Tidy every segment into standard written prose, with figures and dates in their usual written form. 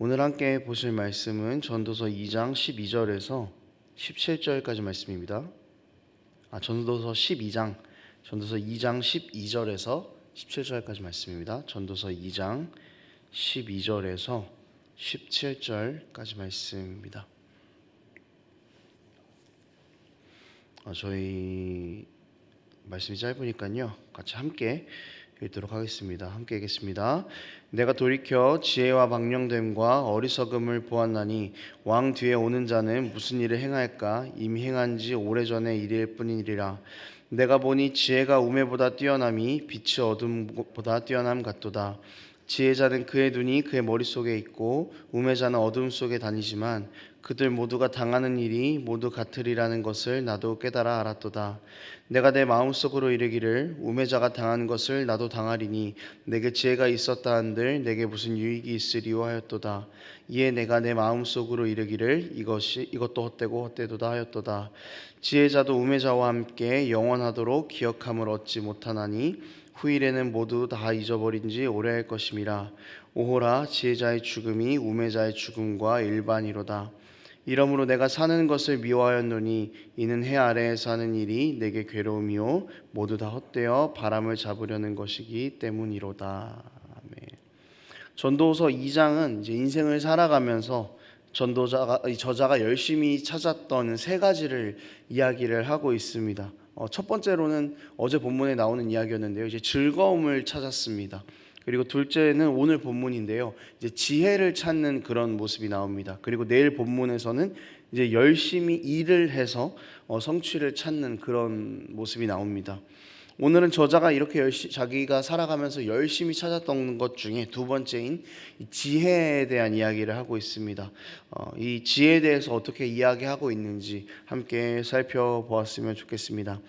오늘 함께 보실 말씀은 전도서 2장 12절에서 17절까지 말씀입니다. 전도서 2장 12절에서 17절까지 말씀입니다. 전도서 2장 12절에서 17절까지 말씀입니다. 저희 말씀이 짧으니까요, 같이 함께 읽도록 하겠습니다. 함께 읽겠습니다. 내가 돌이켜 지혜와 방령됨과 어리석음을 보았나니 왕 뒤에 오는 자는 무슨 일을 행할까? 이미 행한 지 오래전의 일일 뿐이니라. 내가 보니 지혜가 우매보다 뛰어남이 빛이 어둠보다 뛰어남 같도다. 지혜자는 그의 눈이 그의 머릿속에 있고 우매자는 어둠 속에 다니지만 그들 모두가 당하는 일이 모두 같으리라는 것을 나도 깨달아 알았도다. 내가 내 마음속으로 이르기를 우매자가 당하는 것을 나도 당하리니 내게 지혜가 있었다 한들 내게 무슨 유익이 있으리요 하였도다. 이에 내가 내 마음속으로 이르기를 이것도 헛되고 헛되도다 하였도다. 지혜자도 우매자와 함께 영원하도록 기억함을 얻지 못하나니 후일에는 모두 다 잊어버린 지 오래할 것임이라. 오호라, 지혜자의 죽음이 우매자의 죽음과 일반이로다. 이러므로 내가 사는 것을 미워하였노니 이는 해 아래에 사는 일이 내게 괴로움이요 모두 다 헛되어 바람을 잡으려는 것이기 때문이로다. 아멘. 전도서 2장은 이제 인생을 살아가면서 저자가 열심히 찾았던 세 가지를 이야기를 하고 있습니다. 첫 번째로는 어제 본문에 나오는 이야기였는데요, 이제 즐거움을 찾았습니다. 그리고 둘째는 오늘 본문인데요, 이제 지혜를 찾는 그런 모습이 나옵니다. 그리고 내일 본문에서는 이제 열심히 일을 해서 성취를 찾는 그런 모습이 나옵니다. 오늘은 저자가 이렇게 자기가 살아가면서 열심히 찾았던 것 중에 두 번째인 지혜에 대한 이야기를 하고 있습니다. 이 지혜에 대해서 어떻게 이야기하고 있는지 함께 살펴보았으면 좋겠습니다.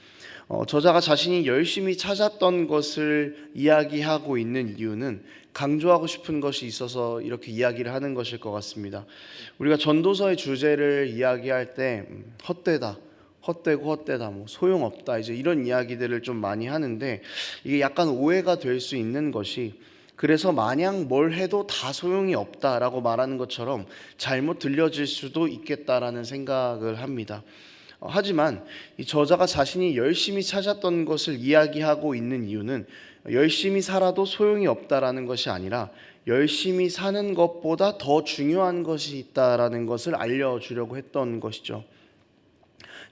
저자가 자신이 열심히 찾았던 것을 이야기하고 있는 이유는 강조하고 싶은 것이 있어서 이렇게 이야기를 하는 것일 것 같습니다. 우리가 전도서의 주제를 이야기할 때 헛되다, 헛되고 헛되다, 소용없다, 이제 이런 이야기들을 좀 많이 하는데, 이게 약간 오해가 될 수 있는 것이, 그래서 마냥 뭘 해도 다 소용이 없다라고 말하는 것처럼 잘못 들려질 수도 있겠다라는 생각을 합니다. 하지만 이 저자가 자신이 열심히 찾았던 것을 이야기하고 있는 이유는 열심히 살아도 소용이 없다라는 것이 아니라 열심히 사는 것보다 더 중요한 것이 있다라는 것을 알려주려고 했던 것이죠.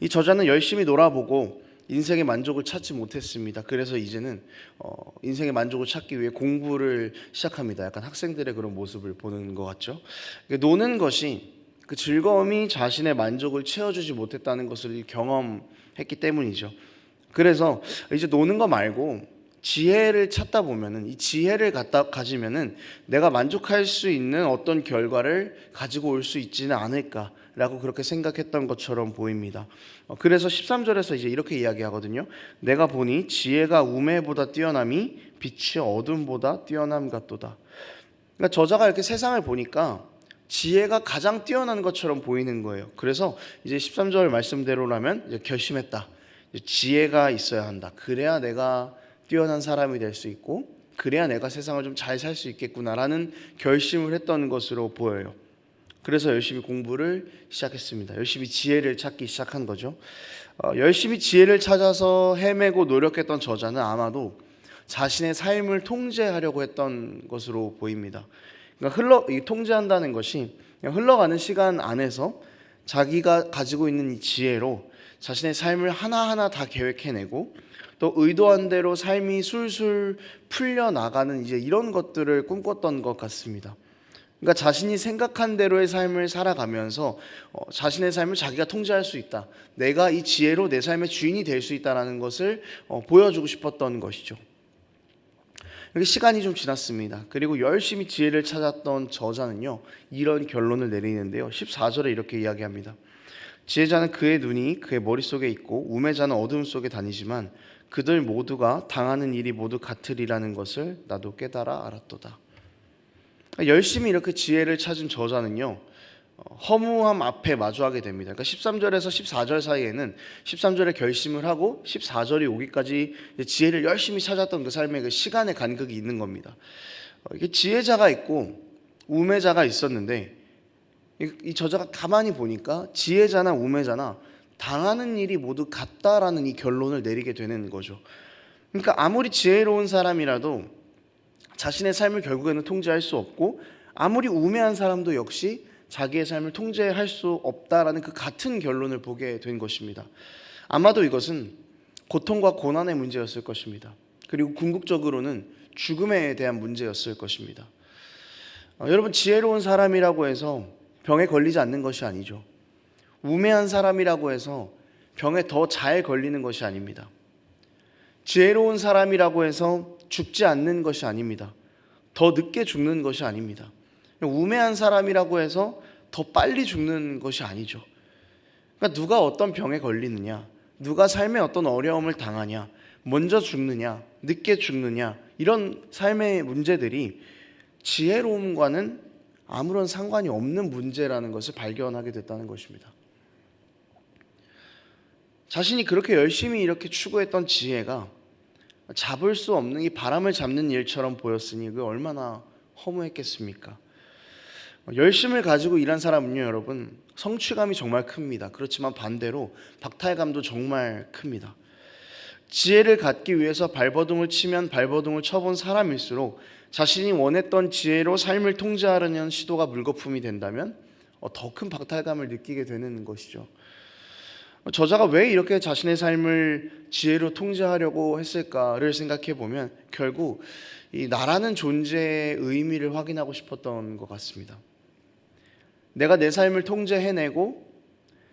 이 저자는 열심히 놀아보고 인생의 만족을 찾지 못했습니다. 그래서 이제는 인생의 만족을 찾기 위해 공부를 시작합니다. 약간 학생들의 그런 모습을 보는 것 같죠. 노는 것이, 그 즐거움이 자신의 만족을 채워주지 못했다는 것을 경험했기 때문이죠. 그래서 이제 노는 거 말고 지혜를 찾다 보면은, 이 지혜를 가지면은 내가 만족할 수 있는 어떤 결과를 가지고 올 수 있지는 않을까라고 그렇게 생각했던 것처럼 보입니다. 그래서 13절에서 이제 이렇게 이야기하거든요. 내가 보니 지혜가 우매보다 뛰어남이 빛이 어둠보다 뛰어남 같도다. 그러니까 저자가 이렇게 세상을 보니까 지혜가 가장 뛰어난 것처럼 보이는 거예요. 그래서 이제 13절 말씀대로라면 이제 결심했다. 이제 지혜가 있어야 한다. 그래야 내가 뛰어난 사람이 될 수 있고, 그래야 내가 세상을 좀 잘 살 수 있겠구나라는 결심을 했던 것으로 보여요. 그래서 열심히 공부를 시작했습니다. 열심히 지혜를 찾기 시작한 거죠. 열심히 지혜를 찾아서 헤매고 노력했던 저자는 아마도 자신의 삶을 통제하려고 했던 것으로 보입니다. 그러니까 통제한다는 것이 그냥 흘러가는 시간 안에서 자기가 가지고 있는 이 지혜로 자신의 삶을 하나하나 다 계획해내고 또 의도한 대로 삶이 술술 풀려나가는 이제 이런 것들을 꿈꿨던 것 같습니다. 그러니까 자신이 생각한 대로의 삶을 살아가면서 자신의 삶을 자기가 통제할 수 있다, 내가 이 지혜로 내 삶의 주인이 될 수 있다는 것을 보여주고 싶었던 것이죠. 이렇게 시간이 좀 지났습니다. 그리고 열심히 지혜를 찾았던 저자는요, 이런 결론을 내리는데요, 14절에 이렇게 이야기합니다. 지혜자는 그의 눈이 그의 머릿속에 있고 우매자는 어둠 속에 다니지만 그들 모두가 당하는 일이 모두 같으리라는 것을 나도 깨달아 알았도다. 열심히 이렇게 지혜를 찾은 저자는요, 허무함 앞에 마주하게 됩니다. 그러니까 13절에서 14절 사이에는 13절에 결심을 하고 14절이 오기까지 지혜를 열심히 찾았던 그 삶의 그 시간의 간극이 있는 겁니다. 이게 지혜자가 있고 우매자가 있었는데 이 저자가 가만히 보니까 지혜자나 우매자나 당하는 일이 모두 같다라는 이 결론을 내리게 되는 거죠. 그러니까 아무리 지혜로운 사람이라도 자신의 삶을 결국에는 통제할 수 없고, 아무리 우매한 사람도 역시 자기의 삶을 통제할 수 없다라는 그 같은 결론을 보게 된 것입니다. 아마도 이것은 고통과 고난의 문제였을 것입니다. 그리고 궁극적으로는 죽음에 대한 문제였을 것입니다. 여러분, 지혜로운 사람이라고 해서 병에 걸리지 않는 것이 아니죠. 우매한 사람이라고 해서 병에 더 잘 걸리는 것이 아닙니다. 지혜로운 사람이라고 해서 죽지 않는 것이 아닙니다. 더 늦게 죽는 것이 아닙니다. 우매한 사람이라고 해서 더 빨리 죽는 것이 아니죠. 그러니까 누가 어떤 병에 걸리느냐, 누가 삶에 어떤 어려움을 당하냐, 먼저 죽느냐, 늦게 죽느냐, 이런 삶의 문제들이 지혜로움과는 아무런 상관이 없는 문제라는 것을 발견하게 됐다는 것입니다. 자신이 그렇게 열심히 이렇게 추구했던 지혜가 잡을 수 없는 이 바람을 잡는 일처럼 보였으니 그게 얼마나 허무했겠습니까? 열심을 가지고 일한 사람은요, 여러분, 성취감이 정말 큽니다. 그렇지만 반대로 박탈감도 정말 큽니다. 지혜를 갖기 위해서 발버둥을 치면 발버둥을 쳐본 사람일수록 자신이 원했던 지혜로 삶을 통제하려는 시도가 물거품이 된다면 더 큰 박탈감을 느끼게 되는 것이죠. 저자가 왜 이렇게 자신의 삶을 지혜로 통제하려고 했을까를 생각해 보면 결국 이 나라는 존재의 의미를 확인하고 싶었던 것 같습니다. 내가 내 삶을 통제해내고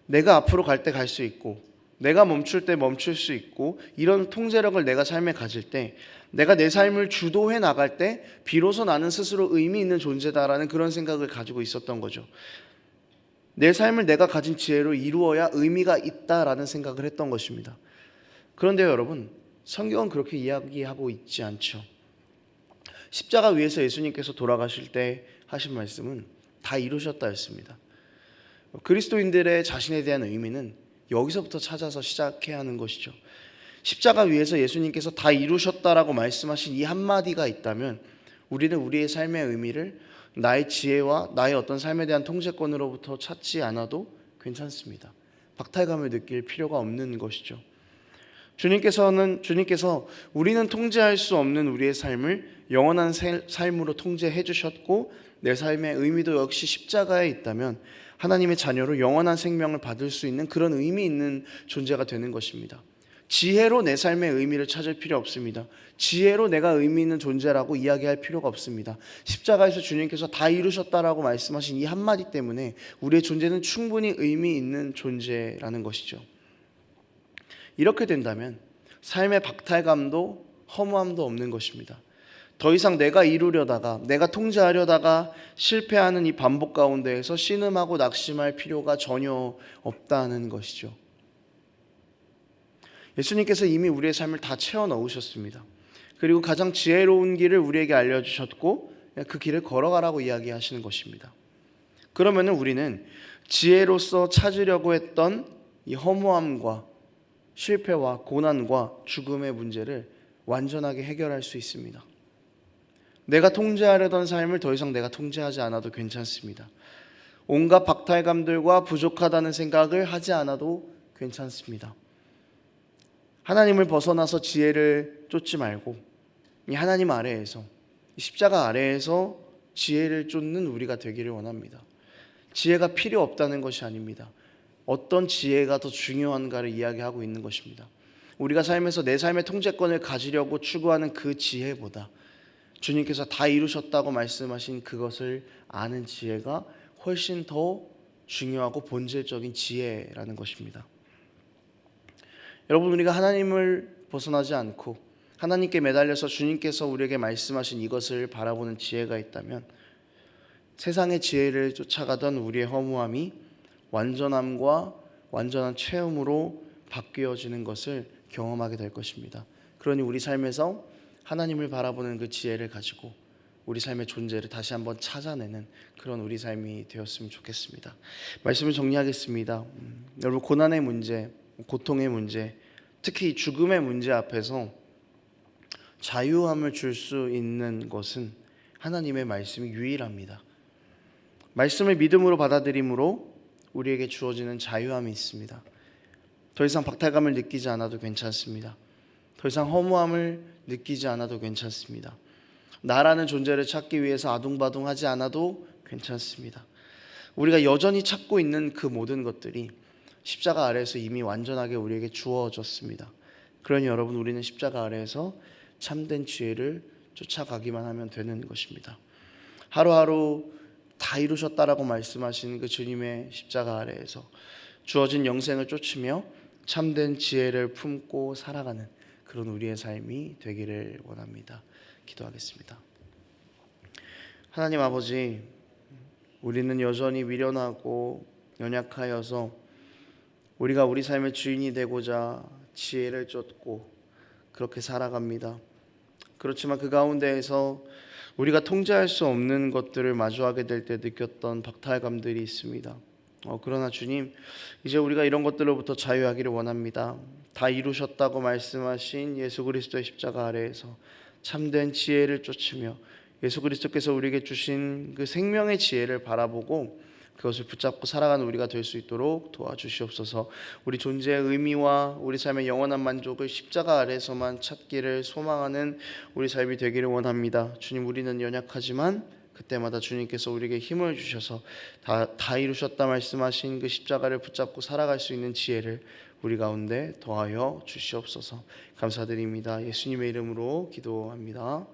내가 앞으로 갈 때 갈 수 있고 내가 멈출 때 멈출 수 있고 이런 통제력을 내가 삶에 가질 때, 내가 내 삶을 주도해 나갈 때 비로소 나는 스스로 의미 있는 존재다라는 그런 생각을 가지고 있었던 거죠. 내 삶을 내가 가진 지혜로 이루어야 의미가 있다라는 생각을 했던 것입니다. 그런데 여러분, 성경은 그렇게 이야기하고 있지 않죠. 십자가 위에서 예수님께서 돌아가실 때 하신 말씀은 다 이루셨다 했습니다. 그리스도인들의 자신에 대한 의미는 여기서부터 찾아서 시작해야 하는 것이죠. 십자가 위에서 예수님께서 다 이루셨다라고 말씀하신 이 한마디가 있다면 우리는 우리의 삶의 의미를 나의 지혜와 나의 어떤 삶에 대한 통제권으로부터 찾지 않아도 괜찮습니다. 박탈감을 느낄 필요가 없는 것이죠. 주님께서 우리는 통제할 수 없는 우리의 삶을 영원한 삶으로 통제해 주셨고, 내 삶의 의미도 역시 십자가에 있다면 하나님의 자녀로 영원한 생명을 받을 수 있는 그런 의미 있는 존재가 되는 것입니다. 지혜로 내 삶의 의미를 찾을 필요 없습니다. 지혜로 내가 의미 있는 존재라고 이야기할 필요가 없습니다. 십자가에서 주님께서 다 이루셨다라고 말씀하신 이 한마디 때문에 우리의 존재는 충분히 의미 있는 존재라는 것이죠. 이렇게 된다면 삶의 박탈감도 허무함도 없는 것입니다. 더 이상 내가 이루려다가 내가 통제하려다가 실패하는 이 반복 가운데에서 신음하고 낙심할 필요가 전혀 없다는 것이죠. 예수님께서 이미 우리의 삶을 다 채워 넣으셨습니다. 그리고 가장 지혜로운 길을 우리에게 알려주셨고 그 길을 걸어가라고 이야기하시는 것입니다. 그러면 우리는 지혜로서 찾으려고 했던 이 허무함과 실패와 고난과 죽음의 문제를 완전하게 해결할 수 있습니다. 내가 통제하려던 삶을 더 이상 내가 통제하지 않아도 괜찮습니다. 온갖 박탈감들과 부족하다는 생각을 하지 않아도 괜찮습니다. 하나님을 벗어나서 지혜를 쫓지 말고 이 하나님 아래에서, 이 십자가 아래에서 지혜를 쫓는 우리가 되기를 원합니다. 지혜가 필요 없다는 것이 아닙니다. 어떤 지혜가 더 중요한가를 이야기하고 있는 것입니다. 우리가 삶에서 내 삶의 통제권을 가지려고 추구하는 그 지혜보다 주님께서 다 이루셨다고 말씀하신 그것을 아는 지혜가 훨씬 더 중요하고 본질적인 지혜라는 것입니다. 여러분, 우리가 하나님을 벗어나지 않고 하나님께 매달려서 주님께서 우리에게 말씀하신 이것을 바라보는 지혜가 있다면 세상의 지혜를 쫓아가던 우리의 허무함이 완전함과 완전한 체험으로 바뀌어지는 것을 경험하게 될 것입니다. 그러니 우리 삶에서 하나님을 바라보는 그 지혜를 가지고 우리 삶의 존재를 다시 한번 찾아내는 그런 우리 삶이 되었으면 좋겠습니다. 말씀을 정리하겠습니다. 여러분, 고난의 문제, 고통의 문제, 특히 죽음의 문제 앞에서 자유함을 줄 수 있는 것은 하나님의 말씀이 유일합니다. 말씀을 믿음으로 받아들임으로 우리에게 주어지는 자유함이 있습니다. 더 이상 박탈감을 느끼지 않아도 괜찮습니다. 더 이상 허무함을 느끼지 않아도 괜찮습니다. 나라는 존재를 찾기 위해서 아둥바둥하지 않아도 괜찮습니다. 우리가 여전히 찾고 있는 그 모든 것들이 십자가 아래에서 이미 완전하게 우리에게 주어졌습니다. 그러니 여러분, 우리는 십자가 아래에서 참된 지혜를 쫓아가기만 하면 되는 것입니다. 하루하루 다 이루셨다라고 말씀하신 그 주님의 십자가 아래에서 주어진 영생을 쫓으며 참된 지혜를 품고 살아가는 그런 우리의 삶이 되기를 원합니다. 기도하겠습니다. 하나님 아버지, 우리는 여전히 미련하고 연약하여서 우리가 우리 삶의 주인이 되고자 지혜를 쫓고 그렇게 살아갑니다. 그렇지만 그 가운데에서 우리가 통제할 수 없는 것들을 마주하게 될 때 느꼈던 박탈감들이 있습니다. 그러나 주님, 이제 우리가 이런 것들로부터 자유하기를 원합니다. 다 이루셨다고 말씀하신 예수 그리스도의 십자가 아래에서 참된 지혜를 쫓으며 예수 그리스도께서 우리에게 주신 그 생명의 지혜를 바라보고 그것을 붙잡고 살아가는 우리가 될 수 있도록 도와주시옵소서. 우리 존재의 의미와 우리 삶의 영원한 만족을 십자가 아래에서만 찾기를 소망하는 우리 삶이 되기를 원합니다. 주님, 우리는 연약하지만 그때마다 주님께서 우리에게 힘을 주셔서 다 이루셨다 말씀하신 그 십자가를 붙잡고 살아갈 수 있는 지혜를 우리 가운데 더하여 주시옵소서. 감사드립니다. 예수님의 이름으로 기도합니다.